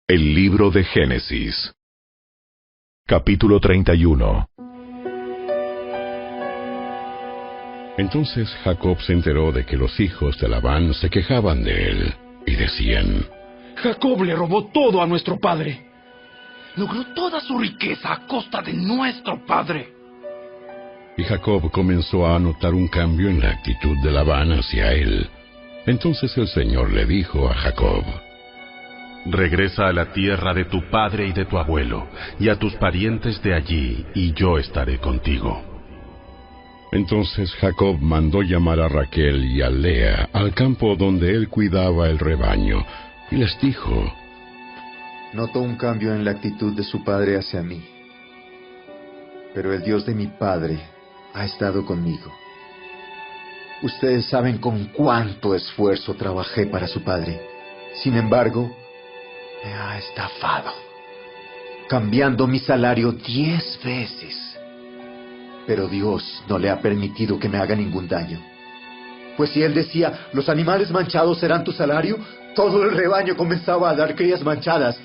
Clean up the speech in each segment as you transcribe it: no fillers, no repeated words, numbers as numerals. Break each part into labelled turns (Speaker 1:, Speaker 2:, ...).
Speaker 1: El libro de Génesis. Capítulo 31.
Speaker 2: Entonces Jacob se enteró de que los hijos de Labán se quejaban de él, y decían:
Speaker 3: Jacob le robó todo a nuestro padre. Logró toda su riqueza a costa de nuestro padre.
Speaker 2: Y Jacob comenzó a notar un cambio en la actitud de Labán hacia él. Entonces el Señor le dijo a Jacob:
Speaker 1: Regresa a la tierra de tu padre y de tu abuelo, y a tus parientes de allí, y yo estaré contigo.
Speaker 2: Entonces Jacob mandó llamar a Raquel y a Lea al campo donde él cuidaba el rebaño, y les dijo:
Speaker 4: Noto un cambio en la actitud de su padre hacia mí, pero el Dios de mi padre ha estado conmigo. Ustedes saben con cuánto esfuerzo trabajé para su padre. Sin embargo, me ha estafado, cambiando mi salario 10 veces. Pero Dios no le ha permitido que me haga ningún daño. Pues si él decía: los animales manchados serán tu salario, todo el rebaño comenzaba a dar crías manchadas.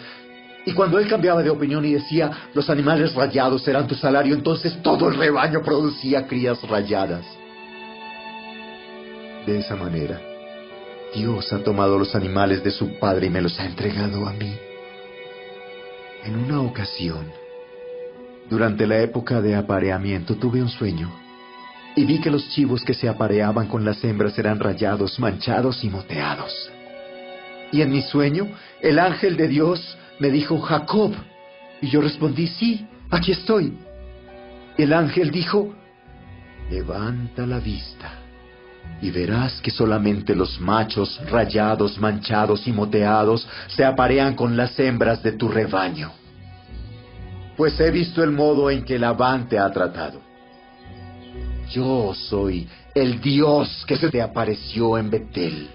Speaker 4: Y cuando él cambiaba de opinión y decía: los animales rayados serán tu salario, entonces todo el rebaño producía crías rayadas. De esa manera, Dios ha tomado los animales de su padre y me los ha entregado a mí. En una ocasión, durante la época de apareamiento, tuve un sueño, y vi que los chivos que se apareaban con las hembras eran rayados, manchados y moteados. Y en mi sueño, el ángel de Dios me dijo: Jacob. Y yo respondí: sí, aquí estoy. El ángel dijo: levanta la vista y verás que solamente los machos rayados, manchados y moteados se aparean con las hembras de tu rebaño. Pues he visto el modo en que Labán te ha tratado. Yo soy el Dios que se te apareció en Betel,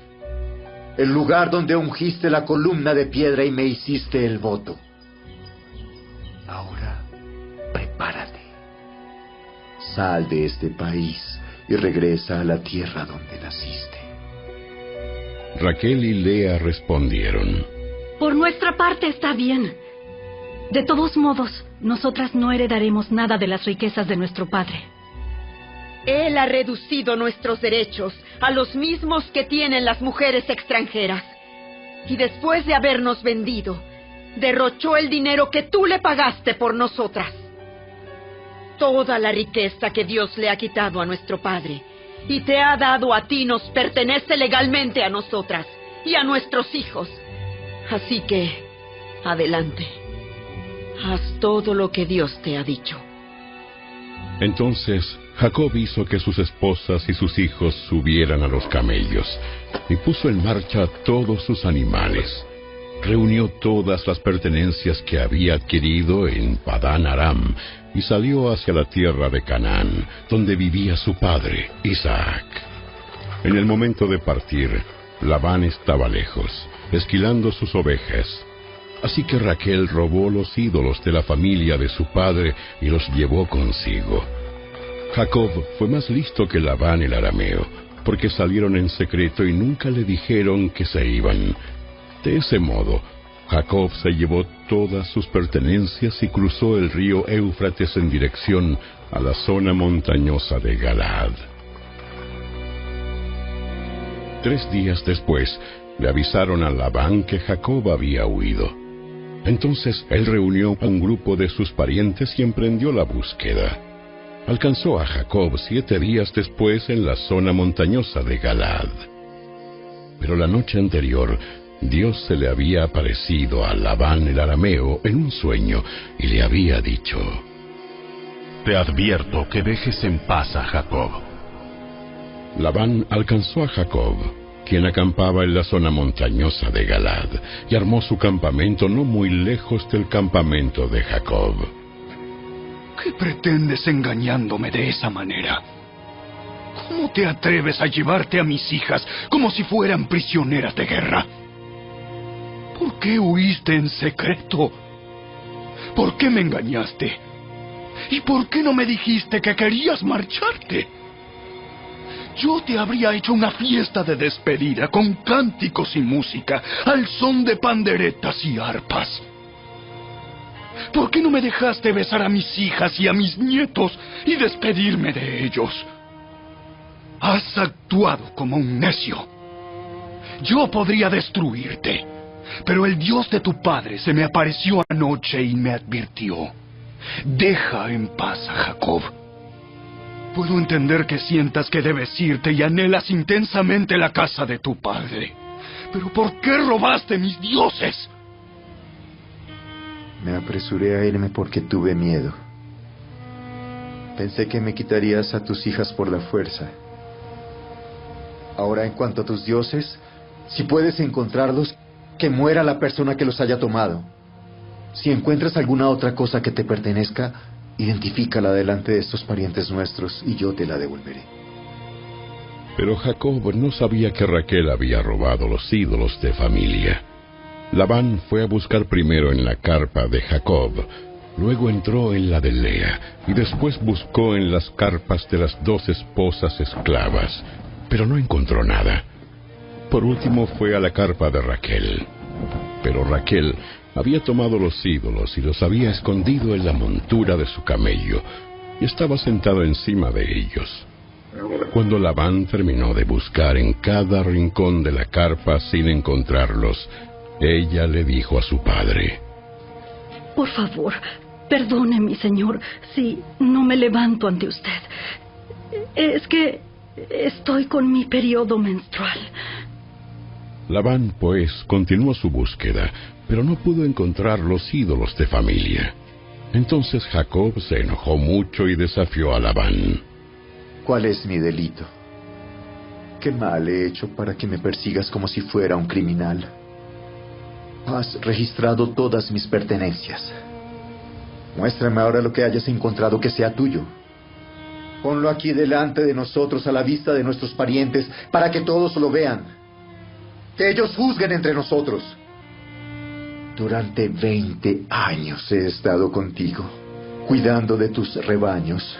Speaker 4: el lugar donde ungiste la columna de piedra y me hiciste el voto. Ahora, prepárate. Sal de este país y regresa a la tierra donde naciste.
Speaker 2: Raquel y Lea respondieron:
Speaker 5: Por nuestra parte está bien. De todos modos, nosotras no heredaremos nada de las riquezas de nuestro padre.
Speaker 6: Él ha reducido nuestros derechos a los mismos que tienen las mujeres extranjeras. Y después de habernos vendido, derrochó el dinero que tú le pagaste por nosotras. Toda la riqueza que Dios le ha quitado a nuestro padre y te ha dado a ti nos pertenece legalmente a nosotras y a nuestros hijos. Así que, adelante. Haz todo lo que Dios te ha dicho.
Speaker 2: Entonces Jacob hizo que sus esposas y sus hijos subieran a los camellos, y puso en marcha todos sus animales. Reunió todas las pertenencias que había adquirido en Padán Aram, y salió hacia la tierra de Canaán, donde vivía su padre, Isaac. En el momento de partir, Labán estaba lejos, esquilando sus ovejas. Así que Raquel robó los ídolos de la familia de su padre y los llevó consigo. Jacob fue más listo que Labán el arameo, porque salieron en secreto y nunca le dijeron que se iban. De ese modo, Jacob se llevó todas sus pertenencias y cruzó el río Éufrates en dirección a la zona montañosa de Galaad. 3 días después, le avisaron a Labán que Jacob había huido. Entonces él reunió a un grupo de sus parientes y emprendió la búsqueda. Alcanzó a Jacob 7 días después en la zona montañosa de Galaad. Pero la noche anterior, Dios se le había aparecido a Labán el arameo en un sueño y le había dicho:
Speaker 1: Te advierto que dejes en paz a Jacob.
Speaker 2: Labán alcanzó a Jacob, quien acampaba en la zona montañosa de Galaad, y armó su campamento no muy lejos del campamento de Jacob.
Speaker 3: ¿Qué pretendes engañándome de esa manera? ¿Cómo te atreves a llevarte a mis hijas como si fueran prisioneras de guerra? ¿Por qué huiste en secreto? ¿Por qué me engañaste? ¿Y por qué no me dijiste que querías marcharte? yo te habría hecho una fiesta de despedida con cánticos y música, al son de panderetas y arpas. ¿Por qué no me dejaste besar a mis hijas y a mis nietos y despedirme de ellos? Has actuado como un necio. Yo podría destruirte, pero el Dios de tu padre se me apareció anoche y me advirtió: deja en paz a Jacob. Puedo entender que sientas que debes irte y anhelas intensamente la casa de tu padre. Pero ¿por qué robaste mis dioses?
Speaker 4: Me apresuré a irme porque tuve miedo. Pensé que me quitarías a tus hijas por la fuerza. Ahora, en cuanto a tus dioses, si puedes encontrarlos, que muera la persona que los haya tomado. Si encuentras alguna otra cosa que te pertenezca, identifícala delante de estos parientes nuestros y yo te la devolveré.
Speaker 2: Pero Jacob no sabía que Raquel había robado los ídolos de familia. Labán fue a buscar primero en la carpa de Jacob, luego entró en la de Lea, y después buscó en las carpas de las 2 esposas esclavas, pero no encontró nada. Por último fue a la carpa de Raquel. Pero Raquel había tomado los ídolos y los había escondido en la montura de su camello, y estaba sentado encima de ellos. Cuando Labán terminó de buscar en cada rincón de la carpa sin encontrarlos, ella le dijo a su padre:
Speaker 5: Por favor, perdone, mi señor, si no me levanto ante usted. Es que estoy con mi periodo menstrual.
Speaker 2: Labán, pues, continuó su búsqueda, pero no pudo encontrar los ídolos de familia. Entonces Jacob se enojó mucho y desafió a Labán.
Speaker 4: ¿Cuál es mi delito? ¿Qué mal he hecho para que me persigas como si fuera un criminal? Has registrado todas mis pertenencias. Muéstrame ahora lo que hayas encontrado que sea tuyo. Ponlo aquí delante de nosotros, a la vista de nuestros parientes, para que todos lo vean. Que ellos juzguen entre nosotros. Durante 20 años he estado contigo, cuidando de tus rebaños.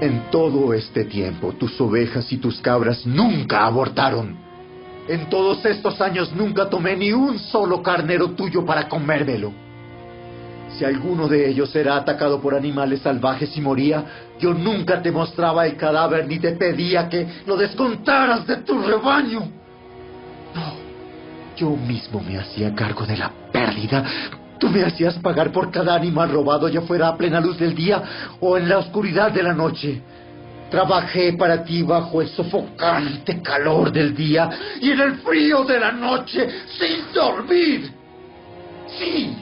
Speaker 4: En todo este tiempo, tus ovejas y tus cabras nunca abortaron. En todos estos años nunca tomé ni un solo carnero tuyo para comérmelo. Si alguno de ellos era atacado por animales salvajes y moría, yo nunca te mostraba el cadáver ni te pedía que lo descontaras de tu rebaño. No, yo mismo me hacía cargo de la pérdida. Tú me hacías pagar por cada animal robado, ya fuera a plena luz del día o en la oscuridad de la noche. Trabajé para ti bajo el sofocante calor del día y en el frío de la noche, sin dormir. Sí,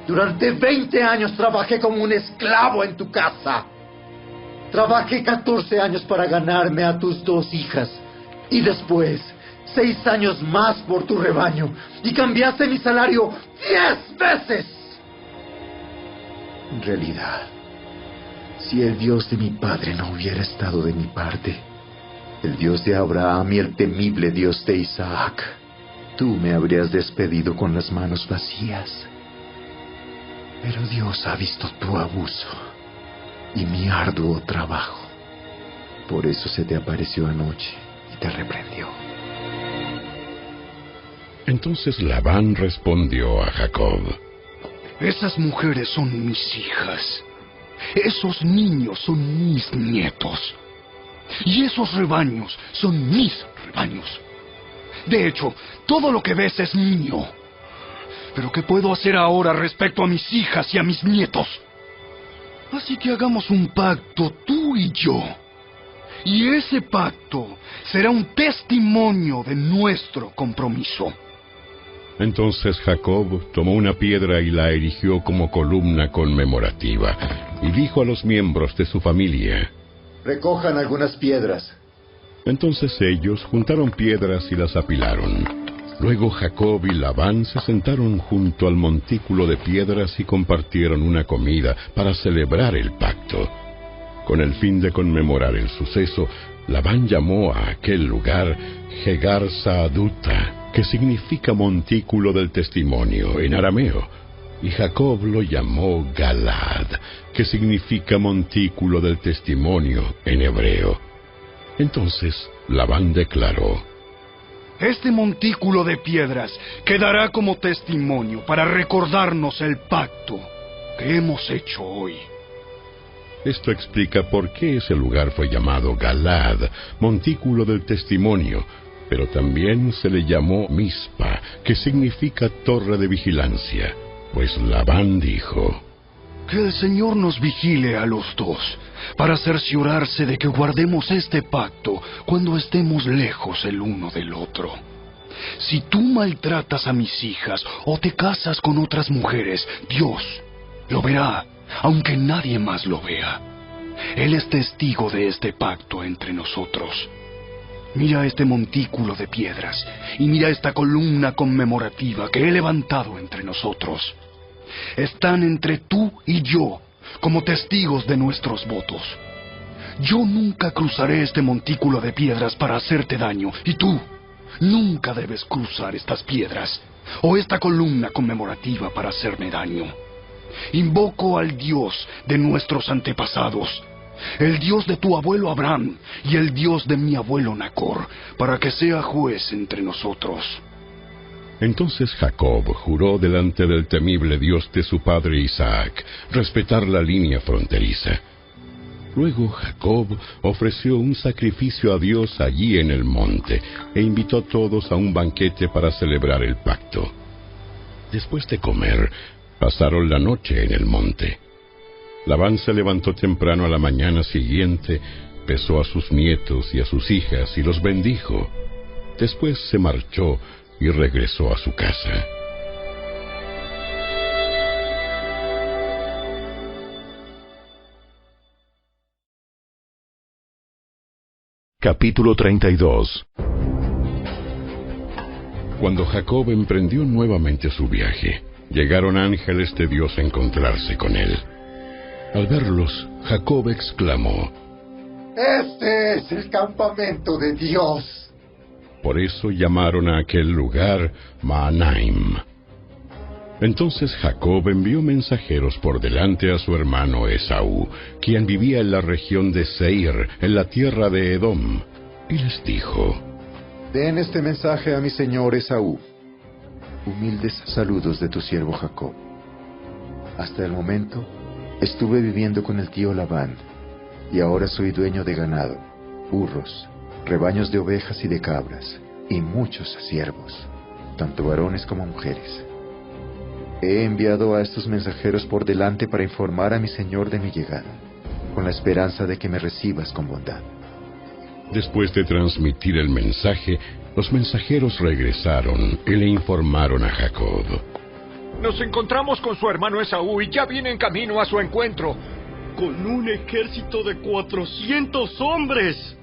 Speaker 4: durante 20 años trabajé como un esclavo en tu casa. Trabajé 14 años para ganarme a tus 2 hijas. Y después, 6 años más por tu rebaño. Y cambiaste mi salario 10 veces. En realidad, si el Dios de mi padre no hubiera estado de mi parte, el Dios de Abraham y el temible Dios de Isaac, tú me habrías despedido con las manos vacías. Pero Dios ha visto tu abuso y mi arduo trabajo. Por eso se te apareció anoche y te reprendió.
Speaker 2: Entonces Labán respondió a Jacob:
Speaker 3: Esas mujeres son mis hijas. Esos niños son mis nietos. Y esos rebaños son mis rebaños. De hecho, todo lo que ves es mío. Pero ¿qué puedo hacer ahora respecto a mis hijas y a mis nietos? Así que hagamos un pacto tú y yo. Y ese pacto será un testimonio de nuestro compromiso.
Speaker 2: Entonces Jacob tomó una piedra y la erigió como columna conmemorativa, y dijo a los miembros de su familia:
Speaker 4: recojan algunas piedras.
Speaker 2: Entonces ellos juntaron piedras y las apilaron. Luego Jacob y Labán se sentaron junto al montículo de piedras y compartieron una comida para celebrar el pacto. Con el fin de conmemorar el suceso, Labán llamó a aquel lugar Jegar Saaduta, que significa montículo del testimonio en arameo, y Jacob lo llamó Galaad, que significa montículo del testimonio en hebreo. Entonces Labán declaró:
Speaker 3: Este montículo de piedras quedará como testimonio para recordarnos el pacto que hemos hecho hoy.
Speaker 2: Esto explica por qué ese lugar fue llamado Galad, montículo del testimonio, pero también se le llamó Mizpa, que significa torre de vigilancia, pues Labán dijo:
Speaker 3: Que el Señor nos vigile a los dos, para cerciorarse de que guardemos este pacto cuando estemos lejos el uno del otro. Si tú maltratas a mis hijas o te casas con otras mujeres, Dios lo verá, aunque nadie más lo vea. Él es testigo de este pacto entre nosotros. Mira este montículo de piedras y mira esta columna conmemorativa que he levantado entre nosotros. Están entre tú y yo como testigos de nuestros votos. Yo nunca cruzaré este montículo de piedras para hacerte daño, y tú nunca debes cruzar estas piedras o esta columna conmemorativa para hacerme daño. Invoco al Dios de nuestros antepasados, el Dios de tu abuelo Abraham y el Dios de mi abuelo Nacor, para que sea juez entre nosotros.
Speaker 2: Entonces Jacob juró delante del temible Dios de su padre Isaac respetar la línea fronteriza. Luego Jacob ofreció un sacrificio a Dios allí en el monte e invitó a todos a un banquete para celebrar el pacto. Después de comer, pasaron la noche en el monte. Labán se levantó temprano a la mañana siguiente, besó a sus nietos y a sus hijas y los bendijo. Después se marchó y regresó a su casa.
Speaker 7: Capítulo 32.
Speaker 2: Cuando Jacob emprendió nuevamente su viaje, llegaron ángeles de Dios a encontrarse con él. Al verlos, Jacob exclamó:
Speaker 4: ¡Este es el campamento de Dios!
Speaker 2: Por eso llamaron a aquel lugar Mahanaim. Entonces Jacob envió mensajeros por delante a su hermano Esaú, quien vivía en la región de Seir, en la tierra de Edom, y les dijo:
Speaker 4: Den este mensaje a mi señor Esaú. Humildes saludos de tu siervo Jacob. Hasta el momento estuve viviendo con el tío Labán, y ahora soy dueño de ganado, burros, rebaños de ovejas y de cabras, y muchos siervos, tanto varones como mujeres. He enviado a estos mensajeros por delante para informar a mi señor de mi llegada, con la esperanza de que me recibas con bondad.
Speaker 2: Después de transmitir el mensaje, los mensajeros regresaron y le informaron a Jacob:
Speaker 8: Nos encontramos con su hermano Esaú y ya viene en camino a su encuentro, con un ejército de 400 hombres.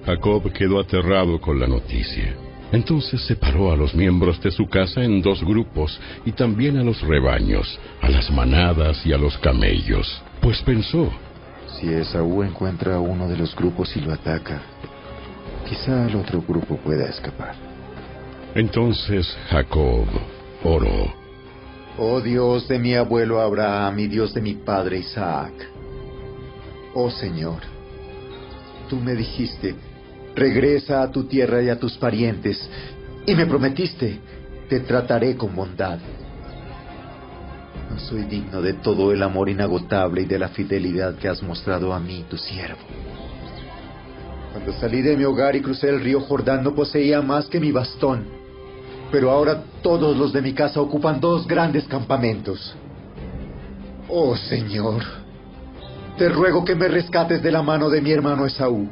Speaker 2: Jacob quedó aterrado con la noticia. Entonces separó a los miembros de su casa en 2 grupos, y también a los rebaños, a las manadas y a los camellos, pues pensó:
Speaker 4: Si Esaú encuentra a uno de los grupos y lo ataca, quizá el otro grupo pueda escapar.
Speaker 2: Entonces Jacob oró:
Speaker 4: Oh Dios de mi abuelo Abraham y Dios de mi padre Isaac. Oh Señor, tú me dijiste: regresa a tu tierra y a tus parientes, y me prometiste: te trataré con bondad. No soy digno de todo el amor inagotable y de la fidelidad que has mostrado a mí, tu siervo. Cuando salí de mi hogar y crucé el río Jordán, no poseía más que mi bastón, pero ahora todos los de mi casa ocupan 2 grandes campamentos. Oh Señor, te ruego que me rescates de la mano de mi hermano Esaú.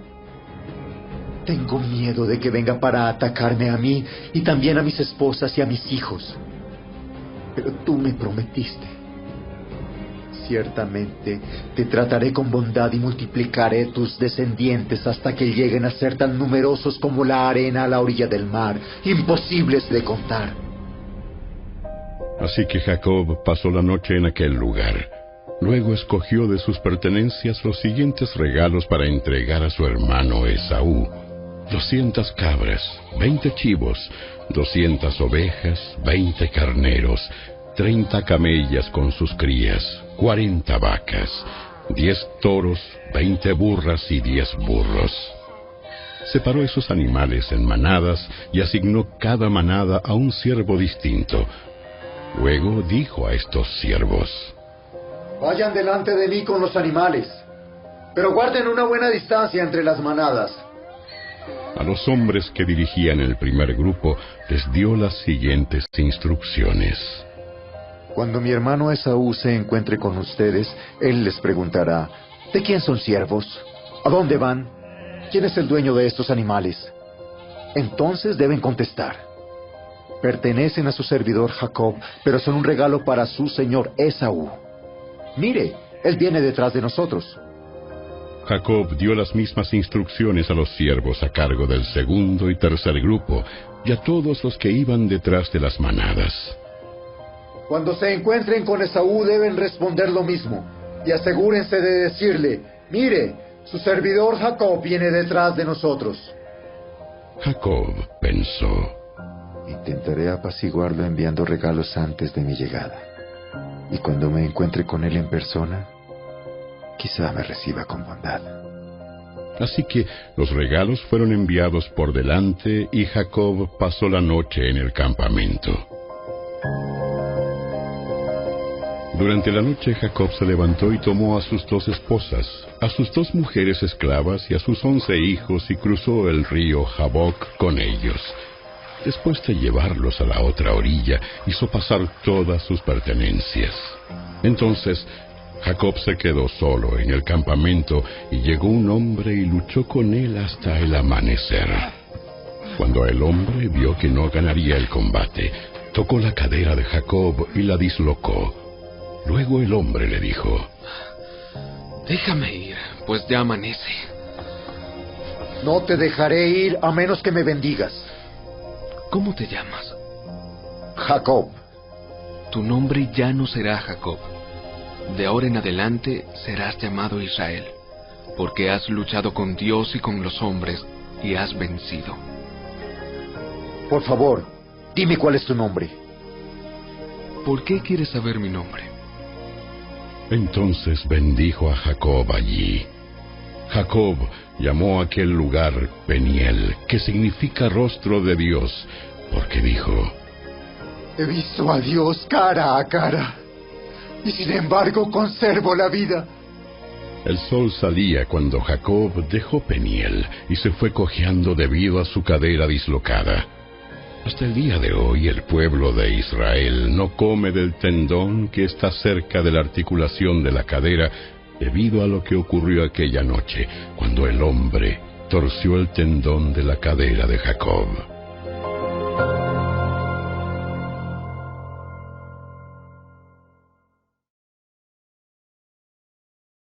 Speaker 4: Tengo miedo de que venga para atacarme a mí y también a mis esposas y a mis hijos. Pero tú me prometiste: ciertamente te trataré con bondad y multiplicaré tus descendientes hasta que lleguen a ser tan numerosos como la arena a la orilla del mar, imposibles de contar.
Speaker 2: Así que Jacob pasó la noche en aquel lugar. Luego escogió de sus pertenencias los siguientes regalos para entregar a su hermano Esaú: 200 cabras, 20 chivos, 200 ovejas, 20 carneros, 30 camellas con sus crías, 40 vacas, 10 toros, 20 burras y 10 burros. separó esos animales en manadas y asignó cada manada a un siervo distinto. Luego dijo a estos siervos:
Speaker 4: Vayan delante de mí con los animales, pero guarden una buena distancia entre las manadas.
Speaker 2: A los hombres que dirigían el primer grupo les dio las siguientes instrucciones.
Speaker 4: Cuando mi hermano Esaú se encuentre con ustedes, él les preguntará: ¿de quién son siervos? ¿A dónde van? ¿Quién es el dueño de estos animales? Entonces deben contestar: pertenecen a su servidor Jacob, pero son un regalo para su señor Esaú. Mire, él viene detrás de nosotros.
Speaker 2: Jacob dio las mismas instrucciones a los siervos a cargo del segundo y tercer grupo, y a todos los que iban detrás de las manadas.
Speaker 4: Cuando se encuentren con Esaú deben responder lo mismo, y asegúrense de decirle: mire, su servidor Jacob viene detrás de nosotros.
Speaker 2: Jacob pensó:
Speaker 4: intentaré apaciguarlo enviando regalos antes de mi llegada, y cuando me encuentre con él en persona, quizá me reciba con bondad.
Speaker 2: Así que los regalos fueron enviados por delante y Jacob pasó la noche en el campamento. Durante la noche Jacob se levantó y tomó a sus 2 esposas, a sus 2 mujeres esclavas y a sus 11 hijos y cruzó el río Jaboc con ellos. Después de llevarlos a la otra orilla, hizo pasar todas sus pertenencias. Entonces Jacob se quedó solo en el campamento y llegó un hombre y luchó con él hasta el amanecer. Cuando el hombre vio que no ganaría el combate, tocó la cadera de Jacob y la dislocó. Luego el hombre le dijo:
Speaker 7: déjame ir, pues ya amanece.
Speaker 4: No te dejaré ir a menos que me bendigas.
Speaker 7: ¿Cómo te llamas?
Speaker 4: Jacob.
Speaker 7: Tu nombre ya no será Jacob. De ahora en adelante serás llamado Israel, porque has luchado con Dios y con los hombres y has vencido.
Speaker 4: Por favor, dime cuál es tu nombre.
Speaker 7: ¿Por qué quieres saber mi nombre?
Speaker 2: Entonces bendijo a Jacob allí. Jacob llamó a aquel lugar Peniel, que significa rostro de Dios, porque dijo:
Speaker 4: he visto a Dios cara a cara, y sin embargo conservo la vida.
Speaker 2: El sol salía cuando Jacob dejó Peniel y se fue cojeando debido a su cadera dislocada. Hasta el día de hoy el pueblo de Israel no come del tendón que está cerca de la articulación de la cadera debido a lo que ocurrió aquella noche cuando el hombre torció el tendón de la cadera de Jacob.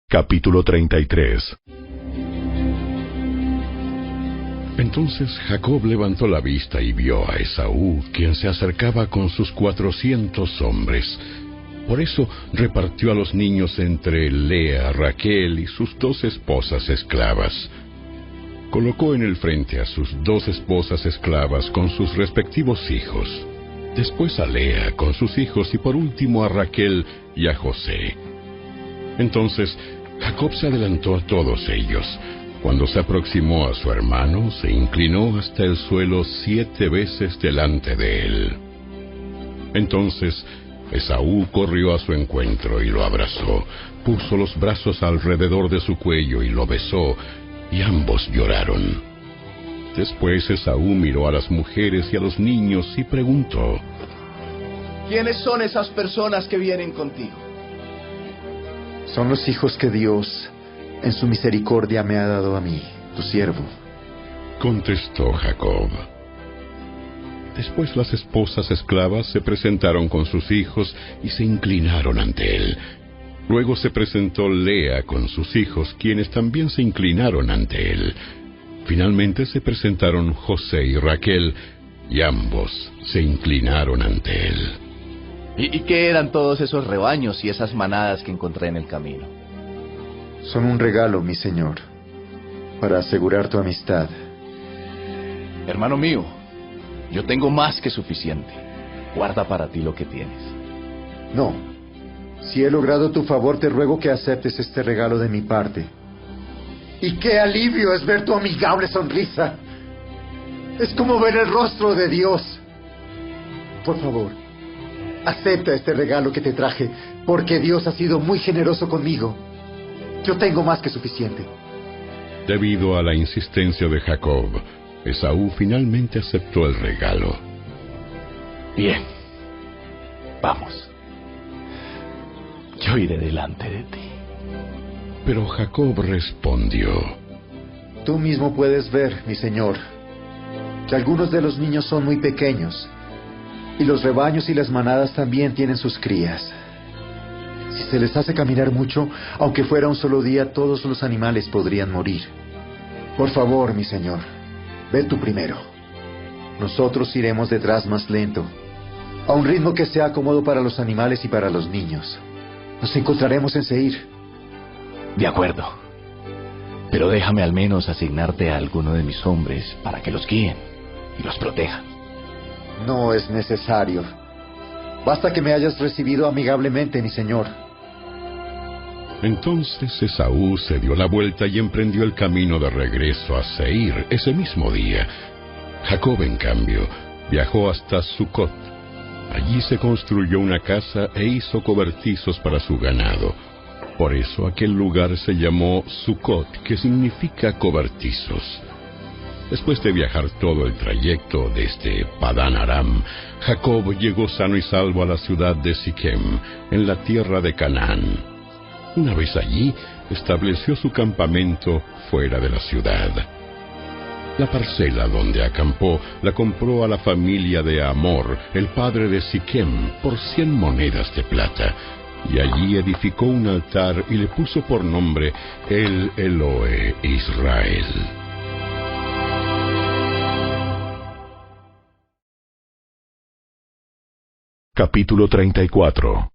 Speaker 1: Capítulo 33.
Speaker 2: Entonces Jacob levantó la vista y vio a Esaú, quien se acercaba con sus 400 hombres. Por eso repartió a los niños entre Lea, Raquel y sus 2 esposas esclavas. Colocó en el frente a sus 2 esposas esclavas con sus respectivos hijos. Después a Lea con sus hijos y por último a Raquel y a José. Entonces Jacob se adelantó a todos ellos. Cuando se aproximó a su hermano, se inclinó hasta el suelo 7 veces delante de él. Entonces Esaú corrió a su encuentro y lo abrazó, puso los brazos alrededor de su cuello y lo besó, y ambos lloraron. Después Esaú miró a las mujeres y a los niños y preguntó:
Speaker 9: ¿quiénes son esas personas que vienen contigo?
Speaker 4: Son los hijos que Dios en su misericordia me ha dado a mí, tu siervo.
Speaker 2: Contestó Jacob. Después las esposas esclavas se presentaron con sus hijos y se inclinaron ante él. Luego se presentó Lea con sus hijos, quienes también se inclinaron ante él. Finalmente se presentaron José y Raquel, y ambos se inclinaron ante él.
Speaker 9: ¿Y qué eran todos esos rebaños y esas manadas que encontré en el camino?
Speaker 4: Son un regalo, mi señor, para asegurar tu amistad.
Speaker 9: Hermano mío, yo tengo más que suficiente. Guarda para ti lo que tienes.
Speaker 4: No. Si he logrado tu favor, te ruego que aceptes este regalo de mi parte. Y qué alivio es ver tu amigable sonrisa. Es como ver el rostro de Dios. Por favor, acepta este regalo que te traje, porque Dios ha sido muy generoso conmigo. Yo tengo más que suficiente.
Speaker 2: Debido a la insistencia de Jacob, Esaú finalmente aceptó el regalo.
Speaker 9: Bien, vamos. Yo iré delante de ti.
Speaker 2: Pero Jacob respondió:
Speaker 4: Tú mismo puedes ver, mi señor, que algunos de los niños son muy pequeños, y los rebaños y las manadas también tienen sus crías. Si se les hace caminar mucho, aunque fuera un solo día, todos los animales podrían morir. Por favor, mi señor, ve tú primero. Nosotros iremos detrás más lento, a un ritmo que sea cómodo para los animales y para los niños. Nos encontraremos en Seir.
Speaker 9: De acuerdo. Pero déjame al menos asignarte a alguno de mis hombres para que los guíen y los protejan.
Speaker 4: No es necesario. Basta que me hayas recibido amigablemente, mi señor.
Speaker 2: Entonces Esaú se dio la vuelta y emprendió el camino de regreso a Seir ese mismo día. Jacob, en cambio, viajó hasta Sucot. Allí se construyó una casa e hizo cobertizos para su ganado. Por eso aquel lugar se llamó Sucot, que significa cobertizos. Después de viajar todo el trayecto desde Padán Aram, Jacob llegó sano y salvo a la ciudad de Siquem, en la tierra de Canaán. Una vez allí, estableció su campamento fuera de la ciudad. La parcela donde acampó la compró a la familia de Hamor, el padre de Siquem, por 100 monedas de plata, y allí edificó un altar y le puso por nombre El Elohe Israel.
Speaker 1: Capítulo 34.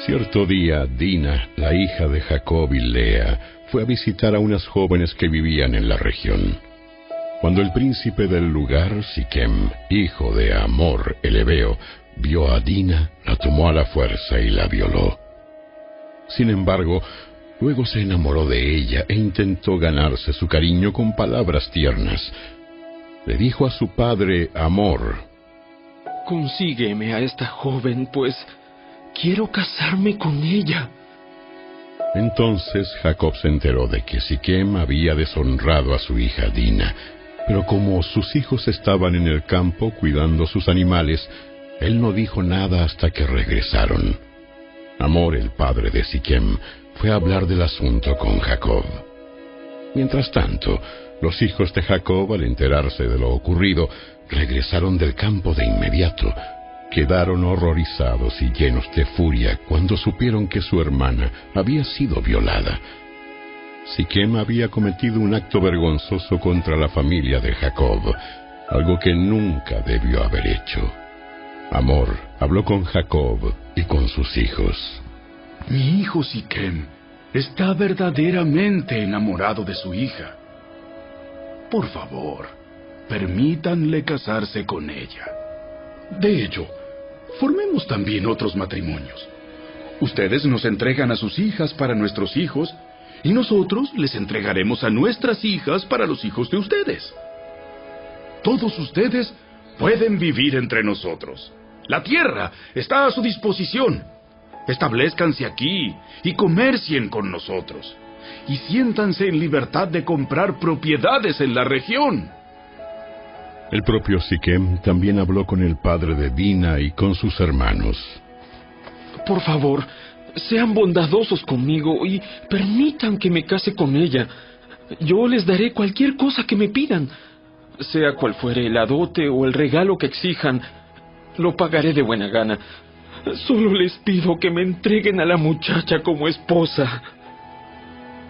Speaker 2: Cierto día, Dina, la hija de Jacob y Lea, fue a visitar a unas jóvenes que vivían en la región. Cuando el príncipe del lugar, Siquem, hijo de Hamor el Hebeo, vio a Dina, la tomó a la fuerza y la violó. Sin embargo, luego se enamoró de ella e intentó ganarse su cariño con palabras tiernas. Le dijo a su padre Hamor:
Speaker 10: Consígueme a esta joven, pues quiero casarme con ella.
Speaker 2: Entonces Jacob se enteró de que Siquem había deshonrado a su hija Dina, pero como sus hijos estaban en el campo cuidando sus animales, él no dijo nada hasta que regresaron. Hamor, el padre de Siquem, fue a hablar del asunto con Jacob. Mientras tanto, los hijos de Jacob, al enterarse de lo ocurrido, regresaron del campo de inmediato. Quedaron horrorizados y llenos de furia cuando supieron que su hermana había sido violada. Siquem había cometido un acto vergonzoso contra la familia de Jacob, algo que nunca debió haber hecho. Hamor habló con Jacob y con sus hijos.
Speaker 3: Mi hijo Siquem está verdaderamente enamorado de su hija. Por favor, permítanle casarse con ella. De hecho, formemos también otros matrimonios. Ustedes nos entregan a sus hijas para nuestros hijos, y nosotros les entregaremos a nuestras hijas para los hijos de ustedes. Todos ustedes pueden vivir entre nosotros. La tierra está a su disposición. Establezcanse aquí y comercien con nosotros. Y siéntanse en libertad de comprar propiedades en la región.
Speaker 2: El propio Siquem también habló con el padre de Dina y con sus hermanos.
Speaker 10: Por favor, sean bondadosos conmigo y permitan que me case con ella. Yo les daré cualquier cosa que me pidan. Sea cual fuere la dote o el regalo que exijan, lo pagaré de buena gana. Solo les pido que me entreguen a la muchacha como esposa.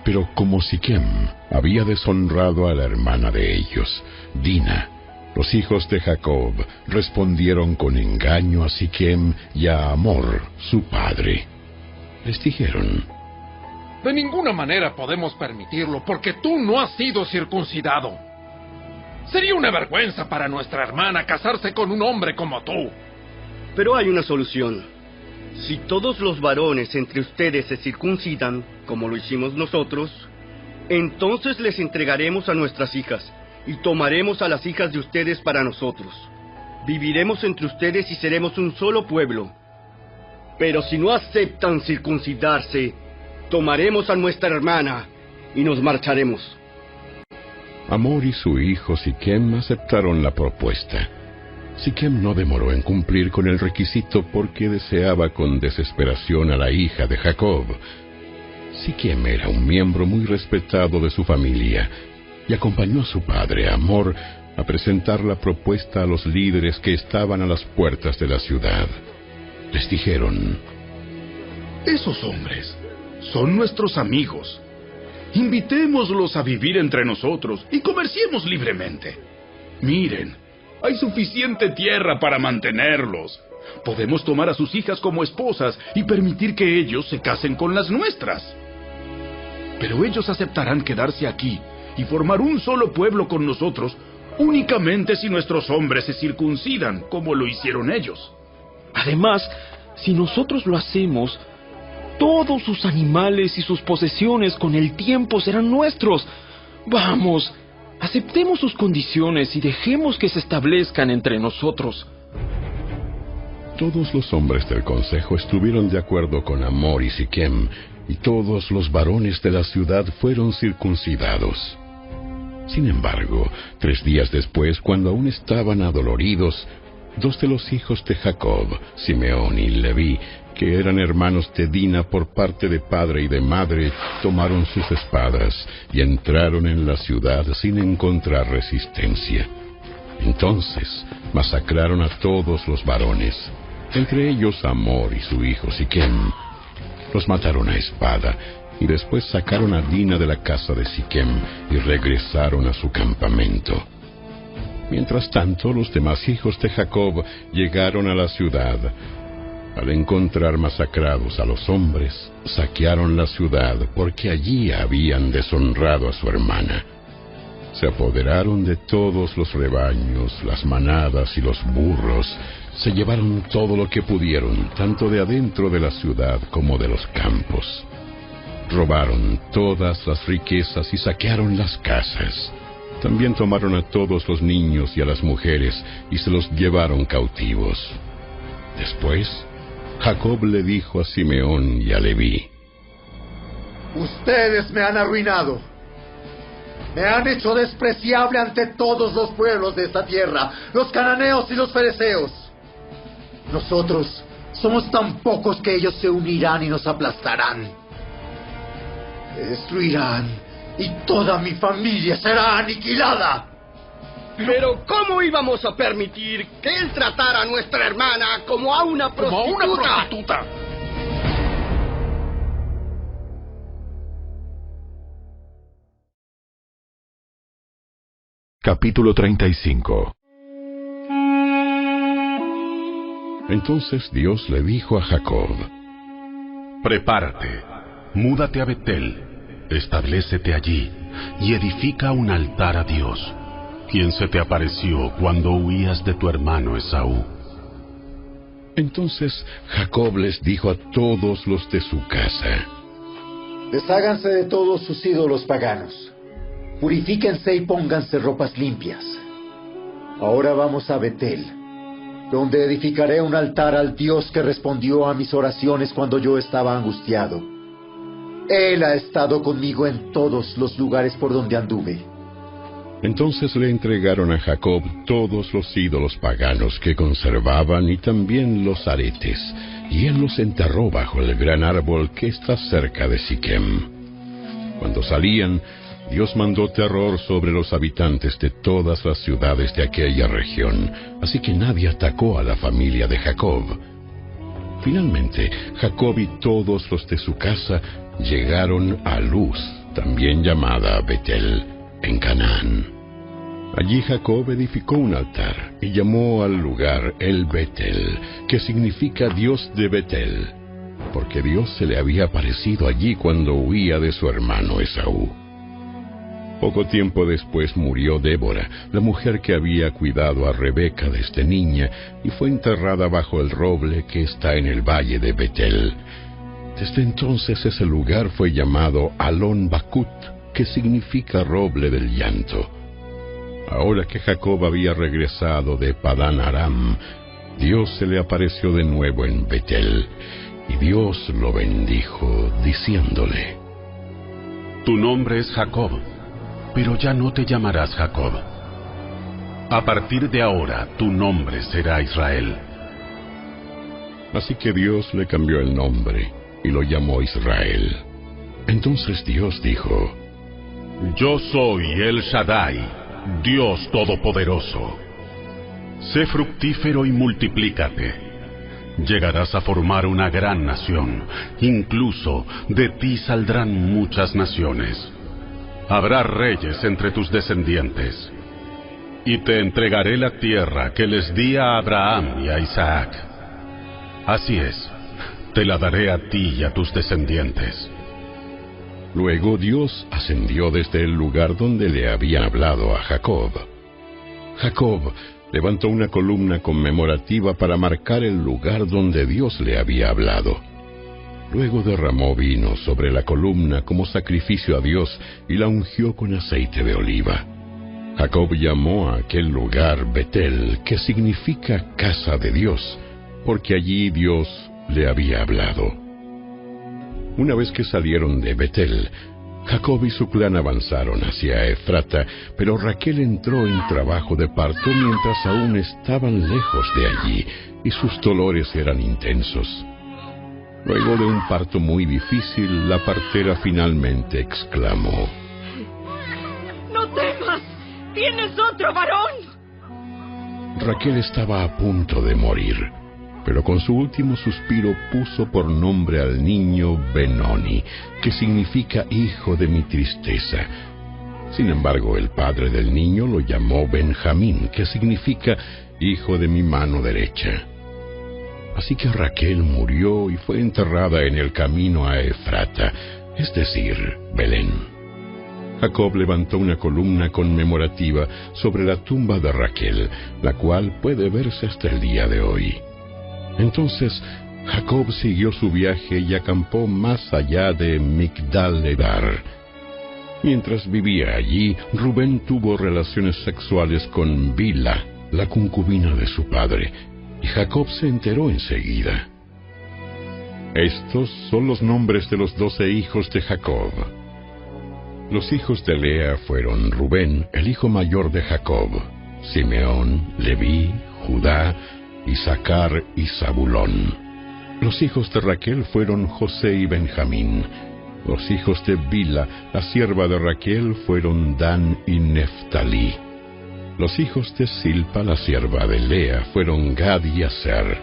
Speaker 2: Pero como Siquem había deshonrado a la hermana de ellos, Dina, los hijos de Jacob respondieron con engaño a Siquem y a Hamor, su padre. Les dijeron:
Speaker 8: De ninguna manera podemos permitirlo, porque tú no has sido circuncidado. Sería una vergüenza para nuestra hermana casarse con un hombre como tú.
Speaker 11: Pero hay una solución. Si todos los varones entre ustedes se circuncidan, como lo hicimos nosotros, entonces les entregaremos a nuestras hijas, y tomaremos a las hijas de ustedes para nosotros. Viviremos entre ustedes y seremos un solo pueblo. Pero si no aceptan circuncidarse, tomaremos a nuestra hermana y nos marcharemos.
Speaker 2: Hamor y su hijo Siquem aceptaron la propuesta. Siquem no demoró en cumplir con el requisito porque deseaba con desesperación a la hija de Jacob. Siquem era un miembro muy respetado de su familia y acompañó a su padre, Hamor, a presentar la propuesta a los líderes que estaban a las puertas de la ciudad. Les dijeron:
Speaker 3: esos hombres son nuestros amigos. Invitémoslos a vivir entre nosotros y comerciemos libremente. Miren, hay suficiente tierra para mantenerlos. Podemos tomar a sus hijas como esposas y permitir que ellos se casen con las nuestras. Pero ellos aceptarán quedarse aquí y formar un solo pueblo con nosotros únicamente si nuestros hombres se circuncidan, como lo hicieron ellos.
Speaker 10: Además, si nosotros lo hacemos, todos sus animales y sus posesiones con el tiempo serán nuestros. Vamos, aceptemos sus condiciones y dejemos que se establezcan entre nosotros.
Speaker 2: Todos los hombres del consejo estuvieron de acuerdo con Hamor y Siquem, y todos los varones de la ciudad fueron circuncidados. Sin embargo, 3 días después, cuando aún estaban adoloridos, 2 de los hijos de Jacob, Simeón y Leví, que eran hermanos de Dina por parte de padre y de madre, tomaron sus espadas y entraron en la ciudad sin encontrar resistencia. Entonces masacraron a todos los varones, entre ellos Hamor y su hijo Siquem. Los mataron a espada, y después sacaron a Dina de la casa de Siquem y regresaron a su campamento. Mientras tanto, los demás hijos de Jacob llegaron a la ciudad. Al encontrar masacrados a los hombres, saquearon la ciudad porque allí habían deshonrado a su hermana. Se apoderaron de todos los rebaños, las manadas y los burros. Se llevaron todo lo que pudieron, tanto de adentro de la ciudad como de los campos. Robaron todas las riquezas y saquearon las casas. También tomaron a todos los niños y a las mujeres y se los llevaron cautivos. Después, Jacob le dijo a Simeón y a Leví:
Speaker 4: ustedes me han arruinado. Me han hecho despreciable ante todos los pueblos de esta tierra, los cananeos y los fereceos. Nosotros somos tan pocos que ellos se unirán y nos aplastarán. Me destruirán y toda mi familia será aniquilada.
Speaker 11: Pero ¿cómo íbamos a permitir que él tratara a nuestra hermana como a una prostituta?
Speaker 1: Capítulo 35.
Speaker 2: Entonces Dios le dijo a Jacob:
Speaker 1: prepárate, múdate a Betel, establécete allí y edifica un altar a Dios, quien se te apareció cuando huías de tu hermano Esaú.
Speaker 2: Entonces Jacob les dijo a todos los de su casa:
Speaker 4: desháganse de todos sus ídolos paganos. Purifíquense y pónganse ropas limpias. Ahora vamos a Betel, donde edificaré un altar al Dios que respondió a mis oraciones cuando yo estaba angustiado. Él ha estado conmigo en todos los lugares por donde anduve.
Speaker 2: Entonces le entregaron a Jacob todos los ídolos paganos que conservaban y también los aretes, y él los enterró bajo el gran árbol que está cerca de Siquem. Cuando salían, Dios mandó terror sobre los habitantes de todas las ciudades de aquella región, así que nadie atacó a la familia de Jacob. Finalmente, Jacob y todos los de su casa llegaron a Luz, también llamada Betel, en Canaán. Allí Jacob edificó un altar y llamó al lugar El Betel, que significa Dios de Betel, porque Dios se le había aparecido allí cuando huía de su hermano Esaú. Poco tiempo después murió Débora, la mujer que había cuidado a Rebeca desde niña, y fue enterrada bajo el roble que está en el valle de Betel. Desde entonces ese lugar fue llamado Alon Bakut, que significa roble del llanto. Ahora que Jacob había regresado de Padán Aram, Dios se le apareció de nuevo en Betel, y Dios lo bendijo, diciéndole:
Speaker 1: Tu nombre es Jacob, pero ya no te llamarás Jacob. A partir de ahora, tu nombre será Israel.
Speaker 2: Así que Dios le cambió el nombre y lo llamó Israel. Entonces Dios dijo:
Speaker 1: Yo soy El Shaddai, Dios Todopoderoso. Sé fructífero y multiplícate. Llegarás a formar una gran nación. Incluso de ti saldrán muchas naciones. Habrá reyes entre tus descendientes. Y te entregaré la tierra que les di a Abraham y a Isaac. Así es, te la daré a ti y a tus descendientes.
Speaker 2: Luego Dios ascendió desde el lugar donde le había hablado a Jacob. Jacob levantó una columna conmemorativa para marcar el lugar donde Dios le había hablado. Luego derramó vino sobre la columna como sacrificio a Dios y la ungió con aceite de oliva. Jacob llamó a aquel lugar Betel, que significa casa de Dios, porque allí Dios le había hablado. Una vez que salieron de Betel, Jacob y su clan avanzaron hacia Efrata, pero Raquel entró en trabajo de parto mientras aún estaban lejos de allí, y sus dolores eran intensos. Luego de un parto muy difícil, la partera finalmente exclamó:
Speaker 6: ¡No temas! ¡Tienes otro varón!
Speaker 2: Raquel estaba a punto de morir, pero con su último suspiro puso por nombre al niño Benoni, que significa hijo de mi tristeza. Sin embargo, el padre del niño lo llamó Benjamín, que significa hijo de mi mano derecha. Así que Raquel murió y fue enterrada en el camino a Efrata, es decir, Belén. Jacob levantó una columna conmemorativa sobre la tumba de Raquel, la cual puede verse hasta el día de hoy. Entonces Jacob siguió su viaje y acampó más allá de Migdal-Edar. Mientras vivía allí, Rubén tuvo relaciones sexuales con Bila, la concubina de su padre, y Jacob se enteró enseguida. Estos son los nombres de los 12 hijos de Jacob. Los hijos de Lea fueron Rubén, el hijo mayor de Jacob, Simeón, Leví, Judá, Isaacar y Zabulón. Los hijos de Raquel fueron José y Benjamín. Los hijos de Bila, la sierva de Raquel, fueron Dan y Neftalí. Los hijos de Silpa, la sierva de Lea, fueron Gad y Aser.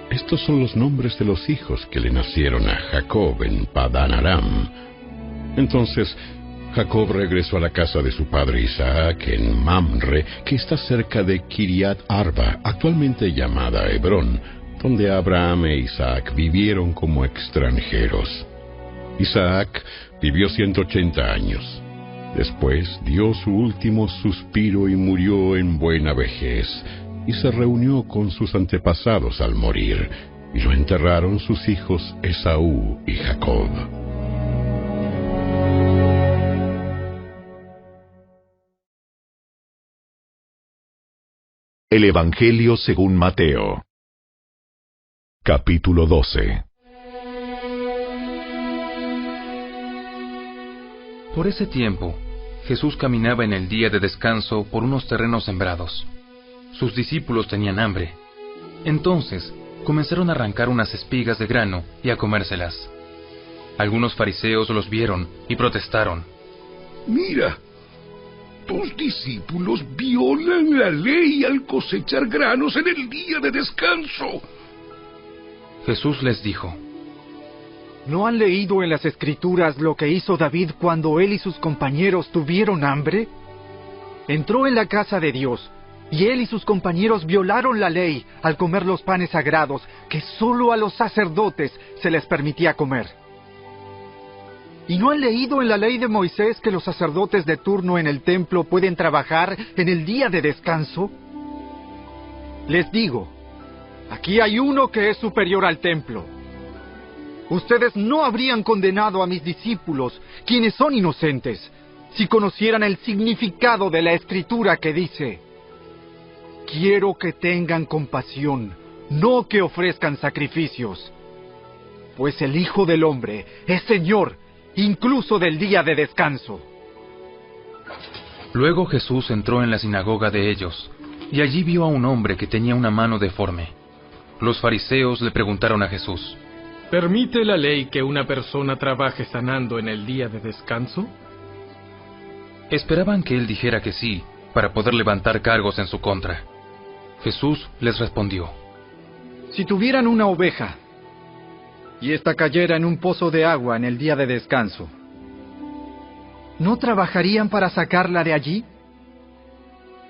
Speaker 2: Estos son los nombres de los hijos que le nacieron a Jacob en Padán Aram. Entonces Jacob regresó a la casa de su padre Isaac en Mamre, que está cerca de Kiriat Arba, actualmente llamada Hebrón, donde Abraham e Isaac vivieron como extranjeros. Isaac vivió 180 años. Después dio su último suspiro y murió en buena vejez, y se reunió con sus antepasados al morir, y lo enterraron sus hijos Esaú y Jacob.
Speaker 12: El Evangelio según Mateo. Capítulo 12.
Speaker 13: Por ese tiempo, Jesús caminaba en el día de descanso por unos terrenos sembrados. Sus discípulos tenían hambre. Entonces, comenzaron a arrancar unas espigas de grano y a comérselas. Algunos fariseos los vieron y protestaron.
Speaker 14: Mira, tus discípulos violan la ley al cosechar granos en el día de descanso.
Speaker 13: Jesús les dijo:
Speaker 15: ¿No han leído en las Escrituras lo que hizo David cuando él y sus compañeros tuvieron hambre? Entró en la casa de Dios, y él y sus compañeros violaron la ley al comer los panes sagrados que solo a los sacerdotes se les permitía comer. ¿Y no han leído en la ley de Moisés que los sacerdotes de turno en el templo pueden trabajar en el día de descanso? Les digo, aquí hay uno que es superior al templo. Ustedes no habrían condenado a mis discípulos, quienes son inocentes, si conocieran el significado de la escritura que dice: quiero que tengan compasión, no que ofrezcan sacrificios. Pues el Hijo del Hombre es Señor, incluso del día de descanso.
Speaker 13: Luego Jesús entró en la sinagoga de ellos, y allí vio a un hombre que tenía una mano deforme. Los fariseos le preguntaron a Jesús:
Speaker 16: ¿permite la ley que una persona trabaje sanando en el día de descanso?
Speaker 13: Esperaban que él dijera que sí, para poder levantar cargos en su contra. Jesús les respondió:
Speaker 15: si tuvieran una oveja, y ésta cayera en un pozo de agua en el día de descanso, ¿no trabajarían para sacarla de allí?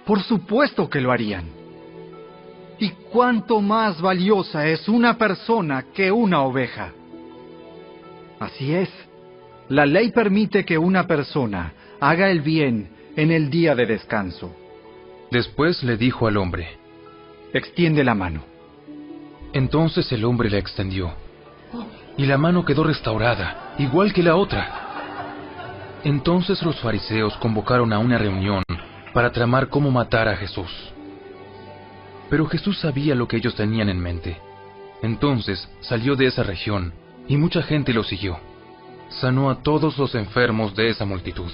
Speaker 15: Por supuesto que lo harían. ¿Y cuánto más valiosa es una persona que una oveja? Así es, la ley permite que una persona haga el bien en el día de descanso.
Speaker 13: Después le dijo al hombre:
Speaker 15: extiende la mano.
Speaker 13: Entonces el hombre la extendió, y la mano quedó restaurada, igual que la otra. Entonces los fariseos convocaron a una reunión para tramar cómo matar a Jesús. Pero Jesús sabía lo que ellos tenían en mente. Entonces salió de esa región, y mucha gente lo siguió. Sanó a todos los enfermos de esa multitud,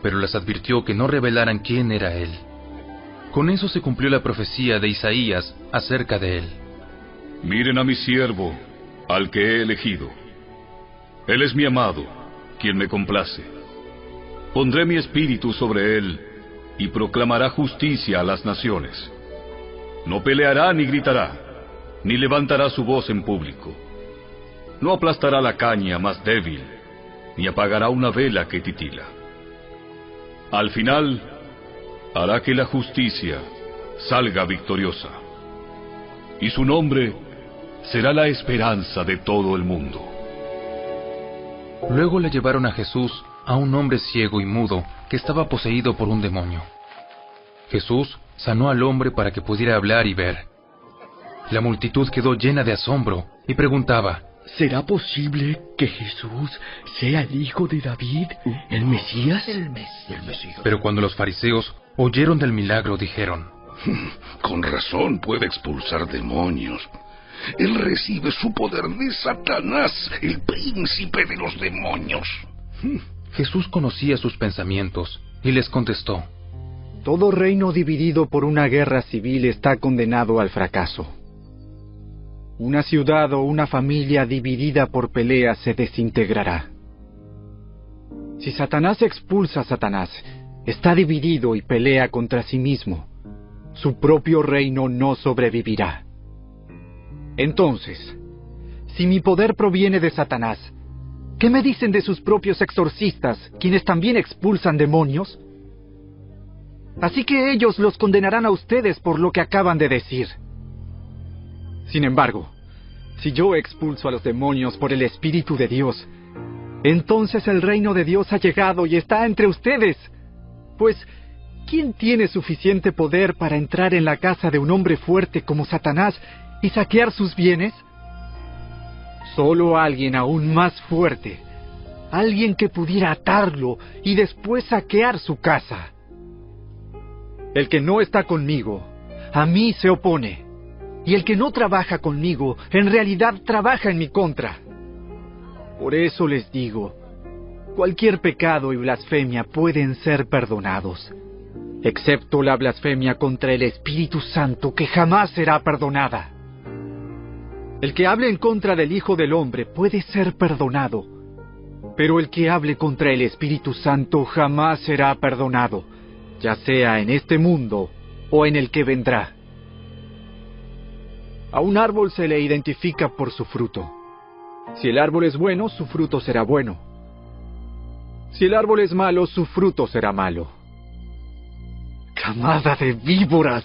Speaker 13: pero les advirtió que no revelaran quién era él. Con eso se cumplió la profecía de Isaías acerca de él.
Speaker 17: Miren a mi siervo, al que he elegido. Él es mi amado, quien me complace. Pondré mi espíritu sobre él, y proclamará justicia a las naciones. No peleará ni gritará, ni levantará su voz en público. No aplastará la caña más débil, ni apagará una vela que titila. Al final, hará que la justicia salga victoriosa, y su nombre será la esperanza de todo el mundo.
Speaker 13: Luego le llevaron a Jesús a un hombre ciego y mudo que estaba poseído por un demonio. Jesús sanó al hombre para que pudiera hablar y ver. La multitud quedó llena de asombro y preguntaba:
Speaker 18: ¿será posible que Jesús sea el hijo de David, el Mesías? El Mesías.
Speaker 13: Pero cuando los fariseos oyeron del milagro, dijeron:
Speaker 14: con razón puede expulsar demonios. Él recibe su poder de Satanás, el príncipe de los demonios.
Speaker 13: Jesús conocía sus pensamientos y les contestó:
Speaker 15: todo reino dividido por una guerra civil está condenado al fracaso. Una ciudad o una familia dividida por peleas se desintegrará. Si Satanás expulsa a Satanás, está dividido y pelea contra sí mismo. Su propio reino no sobrevivirá. Entonces, si mi poder proviene de Satanás, ¿qué me dicen de sus propios exorcistas, quienes también expulsan demonios? Así que ellos los condenarán a ustedes por lo que acaban de decir. Sin embargo, si yo expulso a los demonios por el Espíritu de Dios, entonces el reino de Dios ha llegado y está entre ustedes. Pues, ¿quién tiene suficiente poder para entrar en la casa de un hombre fuerte como Satanás y saquear sus bienes? Solo alguien aún más fuerte, alguien que pudiera atarlo y después saquear su casa. El que no está conmigo, a mí se opone. Y el que no trabaja conmigo, en realidad trabaja en mi contra. Por eso les digo, cualquier pecado y blasfemia pueden ser perdonados, excepto la blasfemia contra el Espíritu Santo, que jamás será perdonada. El que hable en contra del Hijo del Hombre puede ser perdonado, pero el que hable contra el Espíritu Santo jamás será perdonado, ya sea en este mundo o en el que vendrá. A un árbol se le identifica por su fruto. Si el árbol es bueno, su fruto será bueno. Si el árbol es malo, su fruto será malo. ¡Camada de víboras!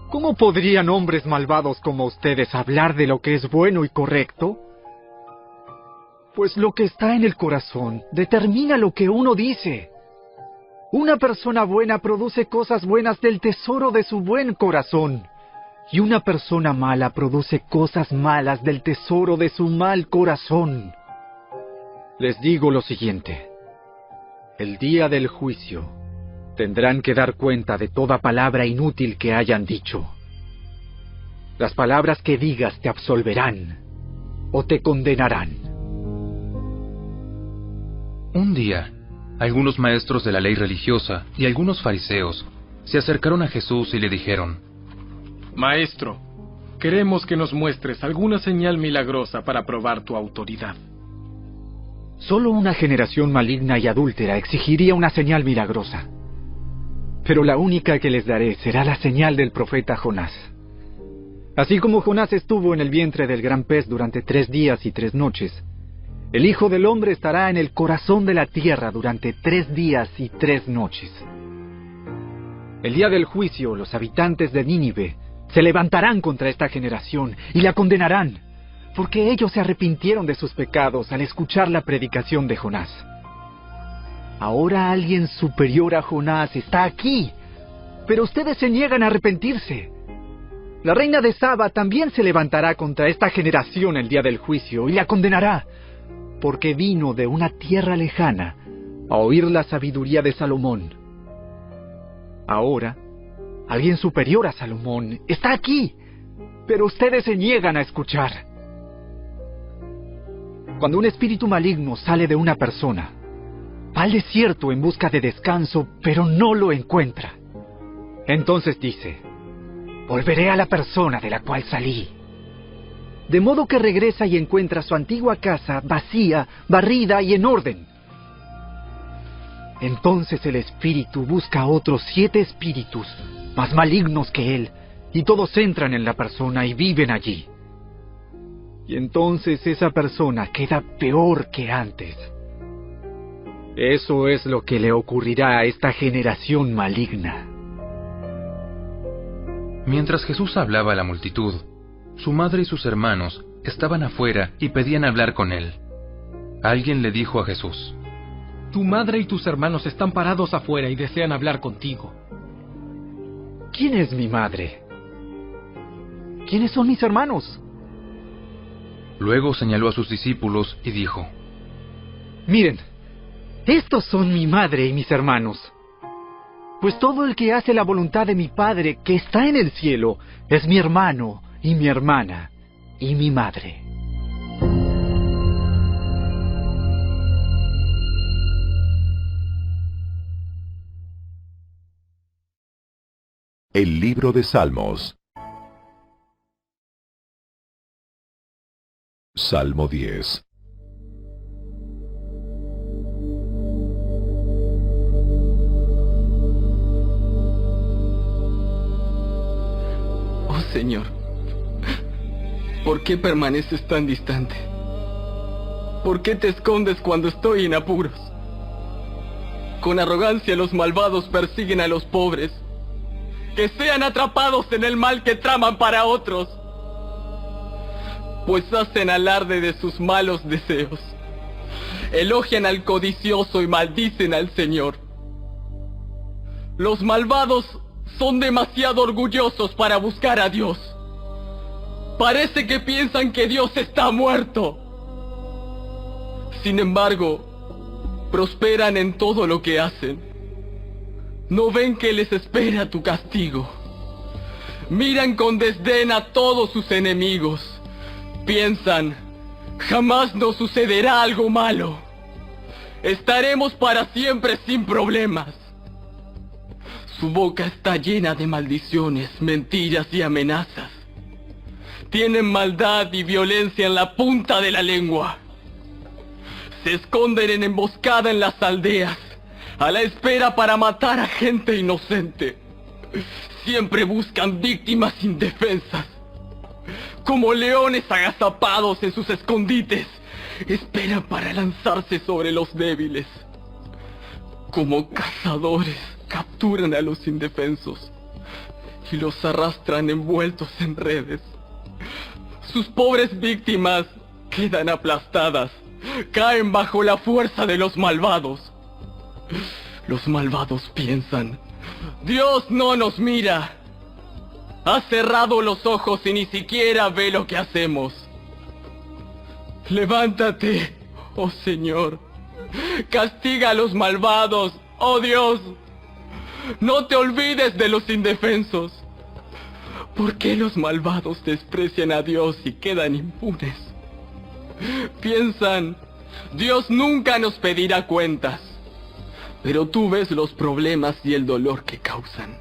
Speaker 15: ¿Cómo podrían hombres malvados como ustedes hablar de lo que es bueno y correcto? Pues lo que está en el corazón determina lo que uno dice. Una persona buena produce cosas buenas del tesoro de su buen corazón. Y una persona mala produce cosas malas del tesoro de su mal corazón. Les digo lo siguiente. El día del juicio tendrán que dar cuenta de toda palabra inútil que hayan dicho. Las palabras que digas te absolverán o te condenarán.
Speaker 13: Un día, algunos maestros de la ley religiosa y algunos fariseos se acercaron a Jesús y le dijeron:
Speaker 16: Maestro, queremos que nos muestres alguna señal milagrosa para probar tu autoridad.
Speaker 15: Solo una generación maligna y adúltera exigiría una señal milagrosa. Pero la única que les daré será la señal del profeta Jonás. Así como Jonás estuvo en el vientre del gran pez durante 3 días y 3 noches, el Hijo del Hombre estará en el corazón de la tierra durante 3 días y 3 noches. El día del juicio, los habitantes de Nínive se levantarán contra esta generación y la condenarán, porque ellos se arrepintieron de sus pecados al escuchar la predicación de Jonás. Ahora alguien superior a Jonás está aquí, pero ustedes se niegan a arrepentirse. La reina de Saba también se levantará contra esta generación el día del juicio y la condenará, porque vino de una tierra lejana a oír la sabiduría de Salomón. Ahora, alguien superior a Salomón está aquí, pero ustedes se niegan a escuchar. Cuando un espíritu maligno sale de una persona, va al desierto en busca de descanso, pero no lo encuentra. Entonces dice: volveré a la persona de la cual salí. De modo que regresa y encuentra su antigua casa vacía, barrida y en orden. Entonces el espíritu busca a otros 7 espíritus más malignos que él, y todos entran en la persona y viven allí. Y entonces esa persona queda peor que antes. Eso es lo que le ocurrirá a esta generación maligna.
Speaker 13: Mientras Jesús hablaba a la multitud, su madre y sus hermanos estaban afuera y pedían hablar con él. Alguien le dijo a Jesús:
Speaker 16: Tu madre y tus hermanos están parados afuera y desean hablar contigo.
Speaker 15: ¿Quién es mi madre? ¿Quiénes son mis hermanos?
Speaker 13: Luego señaló a sus discípulos y dijo:
Speaker 15: Miren, estos son mi madre y mis hermanos. Pues todo el que hace la voluntad de mi Padre que está en el cielo es mi hermano y mi hermana y mi madre.
Speaker 12: El libro de Salmos. Salmo 10.
Speaker 19: Oh Señor, ¿por qué permaneces tan distante? ¿Por qué te escondes cuando estoy en apuros? Con arrogancia los malvados persiguen a los pobres. Que sean atrapados en el mal que traman para otros, pues hacen alarde de sus malos deseos. Elogian al codicioso y maldicen al Señor. Los malvados son demasiado orgullosos para buscar a Dios. Parece que piensan que Dios está muerto. Sin embargo, prosperan en todo lo que hacen. ¿No ven que les espera tu castigo? Miran con desdén a todos sus enemigos. Piensan: jamás nos sucederá algo malo. Estaremos para siempre sin problemas. Su boca está llena de maldiciones, mentiras y amenazas. Tienen maldad y violencia en la punta de la lengua. Se esconden en emboscada en las aldeas, a la espera para matar a gente inocente. Siempre buscan víctimas indefensas. Como leones agazapados en sus escondites, esperan para lanzarse sobre los débiles. Como cazadores, capturan a los indefensos y los arrastran envueltos en redes. Sus pobres víctimas quedan aplastadas caen bajo la fuerza de los malvados. Los malvados piensan: Dios no nos mira. Ha cerrado los ojos y ni siquiera ve lo que hacemos. Levántate, oh Señor. Castiga a los malvados, oh Dios. No te olvides de los indefensos. ¿Por qué los malvados desprecian a Dios y quedan impunes? Piensan: Dios nunca nos pedirá cuentas. Pero tú ves los problemas y el dolor que causan.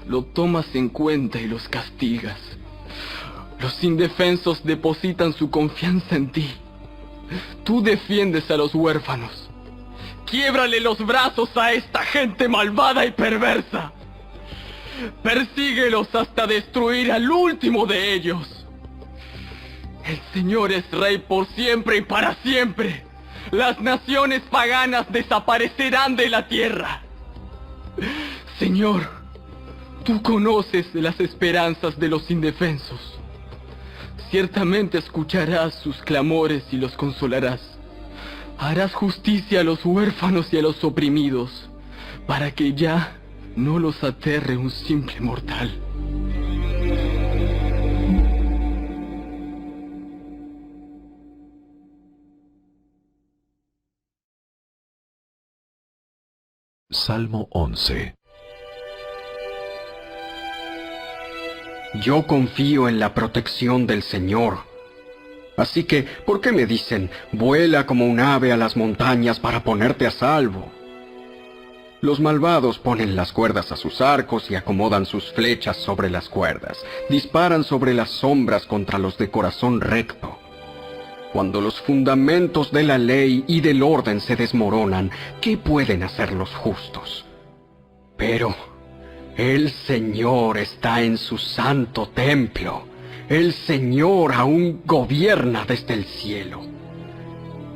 Speaker 19: Lo tomas en cuenta y los castigas. Los indefensos depositan su confianza en ti. Tú defiendes a los huérfanos. Quiébrale los brazos a esta gente malvada y perversa. Persíguelos hasta destruir al último de ellos. El Señor es Rey por siempre y para siempre. Las naciones paganas desaparecerán de la tierra. Señor, tú conoces las esperanzas de los indefensos. Ciertamente escucharás sus clamores y los consolarás. Harás justicia a los huérfanos y a los oprimidos, para que ya no los aterre un simple mortal.
Speaker 12: Salmo 11.
Speaker 20: Yo confío en la protección del Señor. Así que, ¿por qué me dicen: vuela como un ave a las montañas para ponerte a salvo? Los malvados ponen las cuerdas a sus arcos y acomodan sus flechas sobre las cuerdas. Disparan sobre las sombras contra los de corazón recto. Cuando los fundamentos de la ley y del orden se desmoronan, ¿qué pueden hacer los justos? Pero el Señor está en su santo templo. El Señor aún gobierna desde el cielo.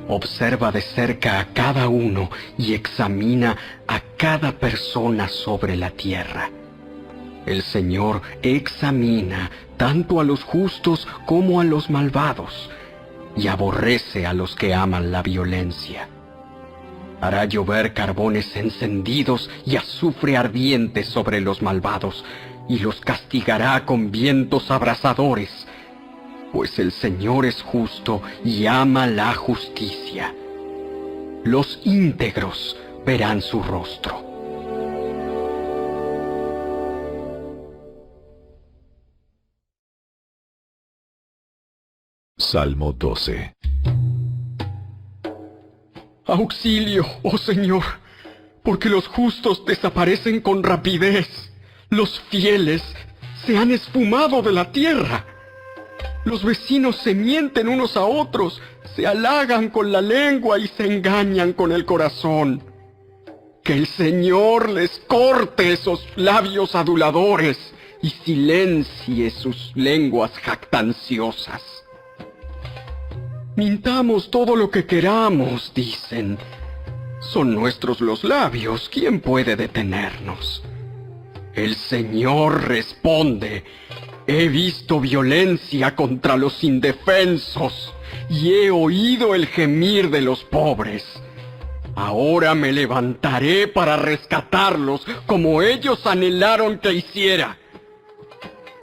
Speaker 20: Observa de cerca a cada uno y examina a cada persona sobre la tierra. El Señor examina tanto a los justos como a los malvados, y aborrece a los que aman la violencia. Hará llover carbones encendidos y azufre ardiente sobre los malvados, y los castigará con vientos abrasadores, pues el Señor es justo y ama la justicia. Los íntegros verán su rostro.
Speaker 12: Salmo 12.
Speaker 20: Auxilio, oh Señor, porque los justos desaparecen con rapidez. Los fieles se han esfumado de la tierra. Los vecinos se mienten unos a otros, se halagan con la lengua y se engañan con el corazón. Que el Señor les corte esos labios aduladores y silencie sus lenguas jactanciosas. Mintamos todo lo que queramos, dicen. Son nuestros los labios, ¿quién puede detenernos? El Señor responde: he visto violencia contra los indefensos y he oído el gemir de los pobres. Ahora me levantaré para rescatarlos como ellos anhelaron que hiciera.